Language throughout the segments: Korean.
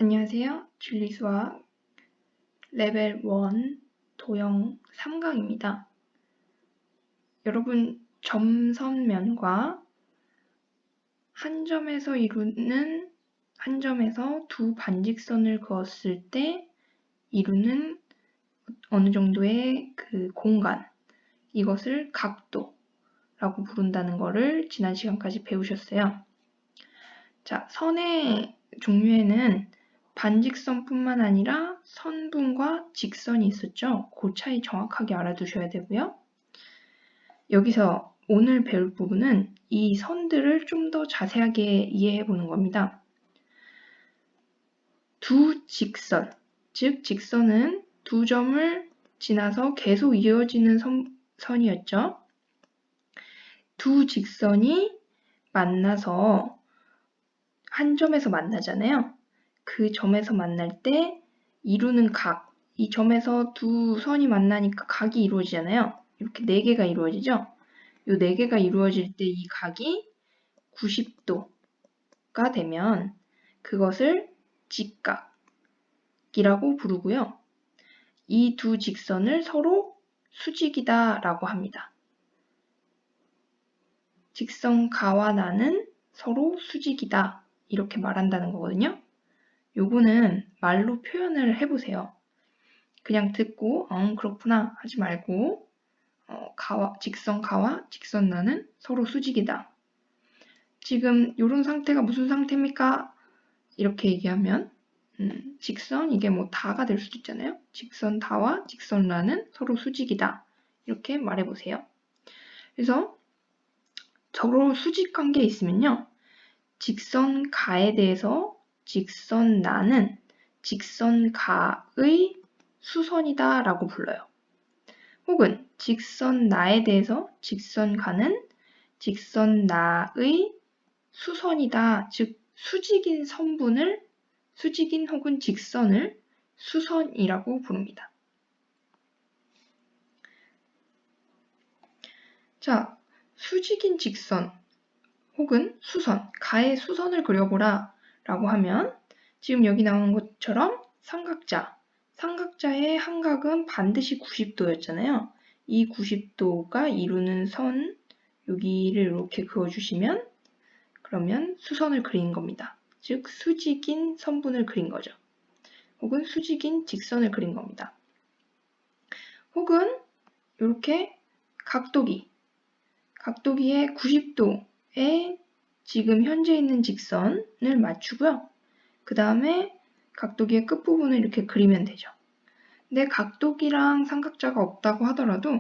안녕하세요. 줄리수학 레벨 1 도형 3강입니다. 여러분, 점선면과 한 점에서 두 반직선을 그었을 때 이루는 어느 정도의 그 공간, 이것을 각도라고 부른다는 것을 지난 시간까지 배우셨어요. 자, 선의 종류에는 반직선뿐만 아니라 선분과 직선이 있었죠. 그 차이 정확하게 알아두셔야 되고요. 여기서 오늘 배울 부분은 이 선들을 좀 더 자세하게 이해해 보는 겁니다. 두 직선, 즉 직선은 두 점을 지나서 계속 이어지는 선이었죠. 두 직선이 만나서 한 점에서 만나잖아요. 그 점에서 만날 때 이루는 각, 이 점에서 두 선이 만나니까 각이 이루어지잖아요. 이렇게 4개가 이루어지죠. 이 4개가 이루어질 때 이 각이 90도가 되면 그것을 직각이라고 부르고요. 이 두 직선을 서로 수직이다 라고 합니다. 직선 가와 나는 서로 수직이다 이렇게 말한다는 거거든요. 요거는 말로 표현을 해보세요. 그냥 듣고 그렇구나 하지 말고 직선 가와 직선 나는 서로 수직이다. 지금 이런 상태가 무슨 상태입니까? 이렇게 얘기하면 직선 이게 뭐 다가 될 수도 있잖아요. 직선 다와 직선 나는 서로 수직이다. 이렇게 말해보세요. 그래서 서로 수직 관계에 있으면요. 직선 가에 대해서 직선 나는 직선 가의 수선이다 라고 불러요. 혹은 직선 나에 대해서 직선 가는 직선 나의 수선이다. 즉 수직인 혹은 직선을 수선이라고 부릅니다. 자, 수직인 직선 혹은 수선, 가의 수선을 그려보라 라고 하면 지금 여기 나오는 것처럼 삼각자의 한각은 반드시 90도였잖아요. 이 90도가 이루는 선 여기를 이렇게 그어주시면 그러면 수선을 그린 겁니다. 즉 수직인 선분을 그린 거죠. 혹은 수직인 직선을 그린 겁니다. 혹은 이렇게 각도기의 90도에 지금 현재 있는 직선을 맞추고요. 그 다음에 각도기의 끝부분을 이렇게 그리면 되죠. 근데 각도기랑 삼각자가 없다고 하더라도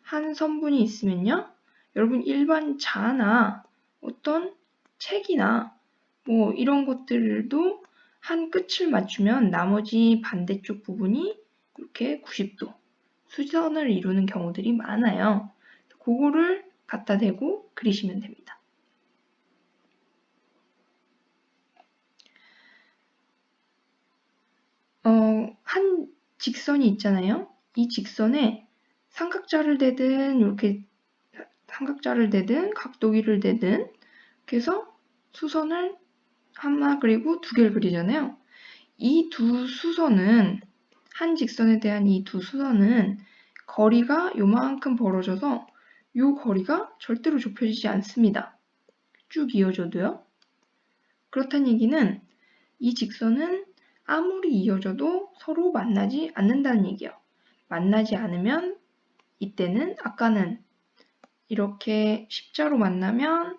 한 선분이 있으면요. 여러분 일반 자나 어떤 책이나 뭐 이런 것들도 한 끝을 맞추면 나머지 반대쪽 부분이 이렇게 90도 수선을 이루는 경우들이 많아요. 그거를 갖다 대고 그리시면 됩니다. 한 직선이 있잖아요. 이 직선에 삼각자를 대든 이렇게 삼각자를 대든 각도기를 대든 그래서 수선을 하나 그리고 2개를 그리잖아요. 이 두 수선은 한 직선에 대한 이 두 수선은 거리가 요만큼 벌어져서 요 거리가 절대로 좁혀지지 않습니다. 쭉 이어져도요. 그렇다는 얘기는 이 직선은 아무리 이어져도 서로 만나지 않는다는 얘기예요. 만나지 않으면 이때는 아까는 이렇게 십자로 만나면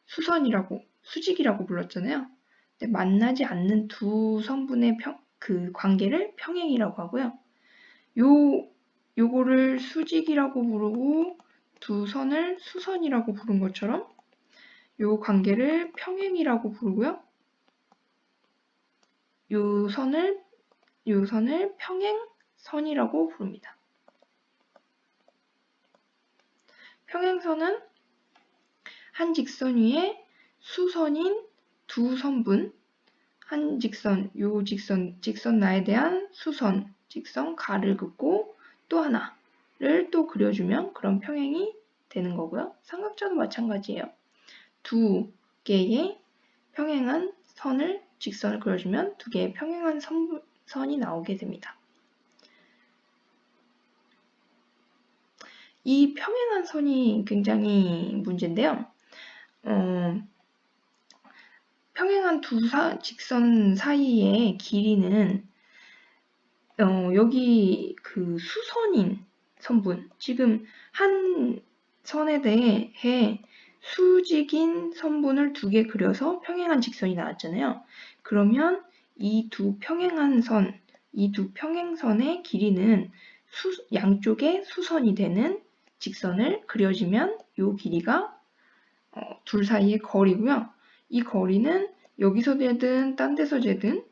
수직이라고 불렀잖아요. 근데 만나지 않는 두 선분의 그 관계를 평행이라고 하고요. 요거를 수직이라고 부르고 두 선을 수선이라고 부른 것처럼 요 관계를 평행이라고 부르고요. 요 선을 평행선이라고 부릅니다. 평행선은 한 직선 위에 수선인 두 선분, 한 직선, 직선 나에 대한 수선, 직선 가를 긋고 또 하나를 또 그려주면 그런 평행이 되는 거고요. 삼각자도 마찬가지예요. 2개의 평행한 선을 직선을 그려주면 두 개의 평행한 선이 나오게 됩니다. 이 평행한 선이 굉장히 문제인데요. 평행한 두 직선 사이의 길이는 여기 그 수선인 선분, 지금 한 선에 대해 수직인 선분을 두 개 그려서 평행한 직선이 나왔잖아요. 그러면 이 두 평행한 선, 이 두 평행선의 길이는 양쪽에 수선이 되는 직선을 그려주면 이 길이가 둘 사이의 거리고요. 이 거리는 여기서 재든 딴 데서 재든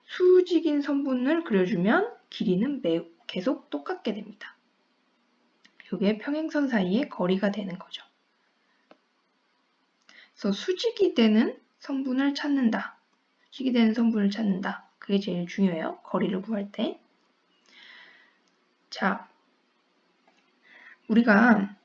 수직인 선분을 그려주면 길이는 계속 똑같게 됩니다. 이게 평행선 사이의 거리가 되는 거죠. 그래서 수직이 되는 선분을 찾는다. 수직이 되는 선분을 찾는다. 그게 제일 중요해요. 거리를 구할 때. 자, 우리가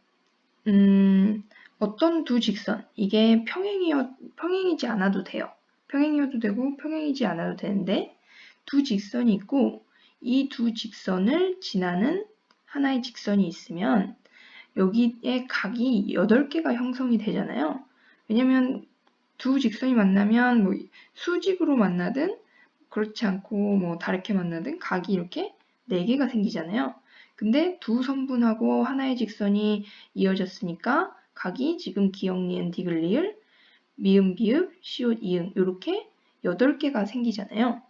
어떤 두 직선, 이게 평행이지 않아도 돼요. 평행이어도 되고 평행이지 않아도 되는데 두 직선이 있고 이 두 직선을 지나는 하나의 직선이 있으면 여기에 각이 8개가 형성이 되잖아요. 왜냐면 두 직선이 만나면 뭐 수직으로 만나든 그렇지 않고 뭐 다르게 만나든 각이 이렇게 4개가 생기잖아요. 근데 두 선분하고 하나의 직선이 이어졌으니까 각이 지금 기역, 니은, 디귿, 리을, 미음, 비읍, 시옷, 이응 이렇게 8개가 생기잖아요.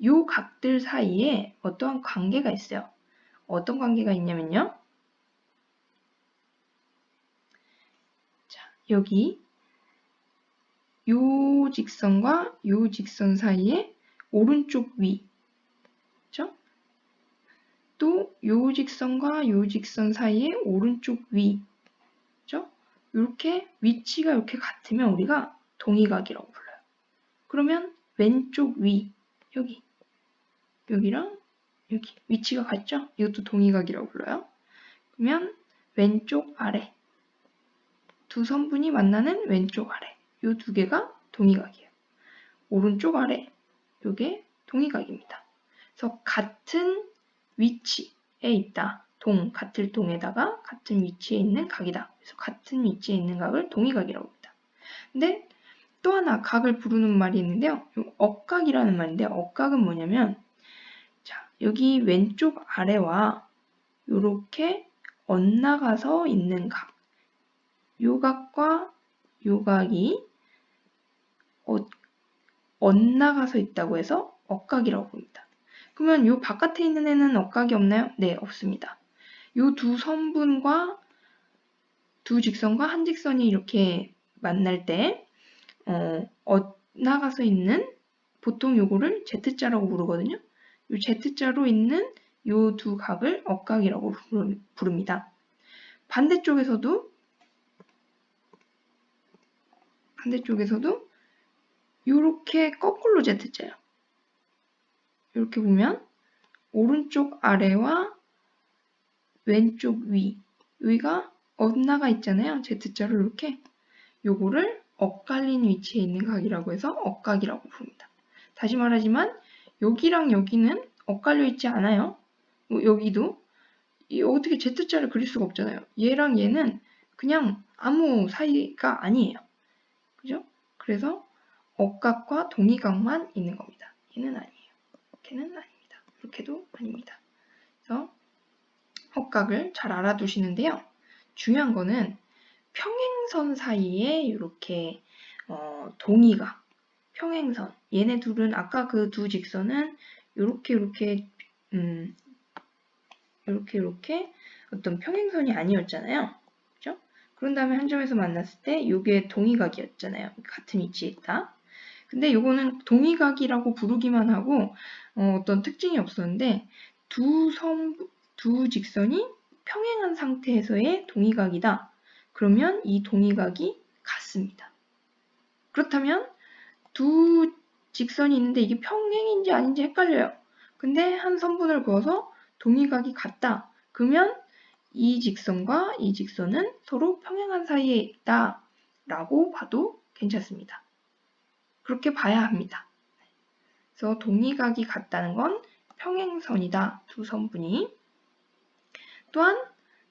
요 각들 사이에 어떠한 관계가 있어요. 어떤 관계가 있냐면요. 자, 여기 요 직선과 요 직선 사이에 오른쪽 위, 그렇죠? 또 요 직선과 요 직선 사이에 오른쪽 위, 그렇죠? 이렇게 위치가 이렇게 같으면 우리가 동의각이라고 불러요. 그러면 왼쪽 위, 여기랑 여기 위치가 같죠? 이것도 동의각이라고 불러요. 그러면 왼쪽 아래, 두 선분이 만나는 왼쪽 아래, 이 두 개가 동의각이에요. 오른쪽 아래, 이게 동의각입니다. 그래서 같은 위치에 있다. 같을 동에다가 같은 위치에 있는 각이다. 그래서 같은 위치에 있는 각을 동의각이라고 합니다. 근데 또 하나 각을 부르는 말이 있는데요. 억각이라는 말인데요. 억각은 뭐냐면 자, 여기 왼쪽 아래와 이렇게 엇나가서 있는 각. 요 각과 요 각이 엇나가서 있다고 해서 억각이라고 합니다. 그러면 요 바깥에 있는 애는 억각이 없나요? 네, 없습니다. 요 두 선분과 두 직선과 한 직선이 이렇게 만날 때 엇나가서 있는 보통 요거를 Z자라고 부르거든요. 요 Z자로 있는 요 두 각을 억각이라고 부릅니다. 반대쪽에서도 요렇게 거꾸로 Z자예요. 이렇게 보면 오른쪽 아래와 왼쪽 위, 여기가 엇나가 있잖아요. Z자로 이렇게. 요거를 엇갈린 위치에 있는 각이라고 해서 억각이라고 부릅니다. 다시 말하지만 여기랑 여기는 엇갈려 있지 않아요. 여기도 어떻게 Z자를 그릴 수가 없잖아요. 얘랑 얘는 그냥 아무 사이가 아니에요. 그죠? 그래서 억각과 동의각만 있는 겁니다. 얘는 아니에요. 이렇게는 아닙니다. 이렇게도 아닙니다. 그래서 억각을 잘 알아두시는데요. 중요한 거는 평행선 사이에 이렇게 동의각, 평행선. 얘네 둘은 아까 그 두 직선은 이렇게 어떤 평행선이 아니었잖아요. 그죠? 그런 다음에 한 점에서 만났을 때 이게 동의각이었잖아요. 같은 위치에 있다. 근데 요거는 동의각이라고 부르기만 하고 어떤 특징이 없었는데 두 직선이 평행한 상태에서의 동의각이다. 그러면 이 동의각이 같습니다. 그렇다면 두 직선이 있는데 이게 평행인지 아닌지 헷갈려요. 근데 한 선분을 그어서 동의각이 같다. 그러면 이 직선과 이 직선은 서로 평행한 사이에 있다. 라고 봐도 괜찮습니다. 그렇게 봐야 합니다. 그래서 동의각이 같다는 건 평행선이다. 두 선분이. 또한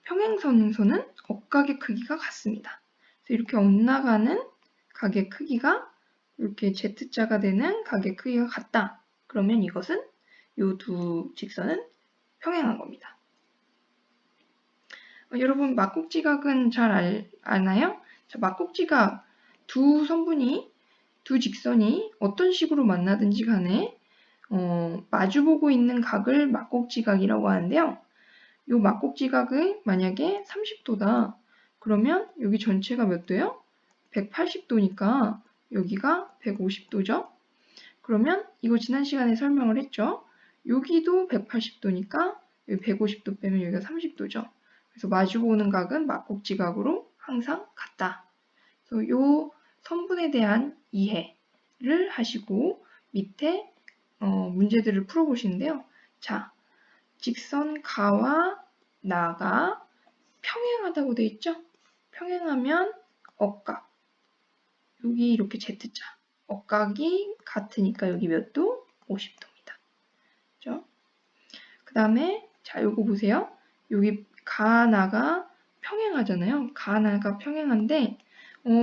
평행선에서는 억각의 크기가 같습니다. 그래서 이렇게 엇나가는 각의 크기가 이렇게 Z자가 되는 각의 크기가 같다. 그러면 이것은 이 두 직선은 평행한 겁니다. 여러분 막국지각은 잘 아나요? 자, 막국지각 두 선분이 두 직선이 어떤 식으로 만나든지 간에 마주보고 있는 각을 막국지각이라고 하는데요. 이 막국지각은 만약에 30도다. 그러면 여기 전체가 몇 도예요? 180도니까 여기가 150도죠. 그러면 이거 지난 시간에 설명을 했죠. 여기도 180도니까 여기 150도 빼면 여기가 30도죠. 그래서 마주보는 각은 막국지각으로 항상 같다. 그래서 이 선분에 대한 이해를 하시고 밑에 문제들을 풀어보시는데요. 자, 직선 가와 나가 평행하다고 돼 있죠? 평행하면 억각. 여기 이렇게 Z자. 억각이 같으니까 여기 몇 도? 50도입니다. 그죠? 그 다음에 자, 요거 보세요. 여기 가나가 평행하잖아요. 가나가 평행한데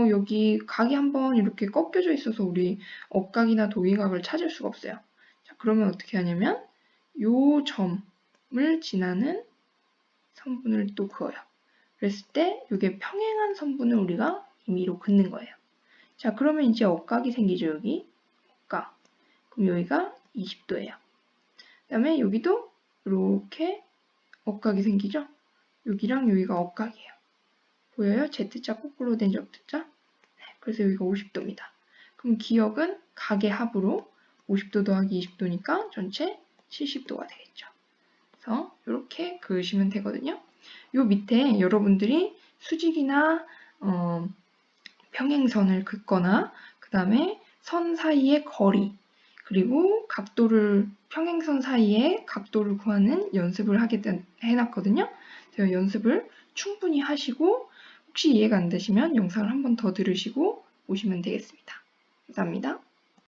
여기 각이 한번 이렇게 꺾여져 있어서 우리 억각이나 동의각을 찾을 수가 없어요. 자, 그러면 어떻게 하냐면 요 점을 지나는 선분을 또 그어요. 그랬을 때 이게 평행한 선분을 우리가 임의로 긋는 거예요. 자, 그러면 이제 억각이 생기죠, 여기. 억각. 그럼 여기가 20도예요. 그 다음에 여기도 이렇게 억각이 생기죠? 여기랑 여기가 억각이에요. 보여요? Z자 거꾸로 된 Z자? 네, 그래서 여기가 50도입니다. 그럼 기역은 각의 합으로 50도 더하기 20도니까 전체 70도가 되겠죠. 그래서 이렇게 그으시면 되거든요. 요 밑에 여러분들이 수직이나 평행선을 긋거나 그 다음에 선 사이의 거리 그리고 각도를 평행선 사이에 각도를 구하는 연습을 하게 해놨거든요. 제가 연습을 충분히 하시고 혹시 이해가 안 되시면 영상을 한 번 더 들으시고 오시면 되겠습니다. 감사합니다.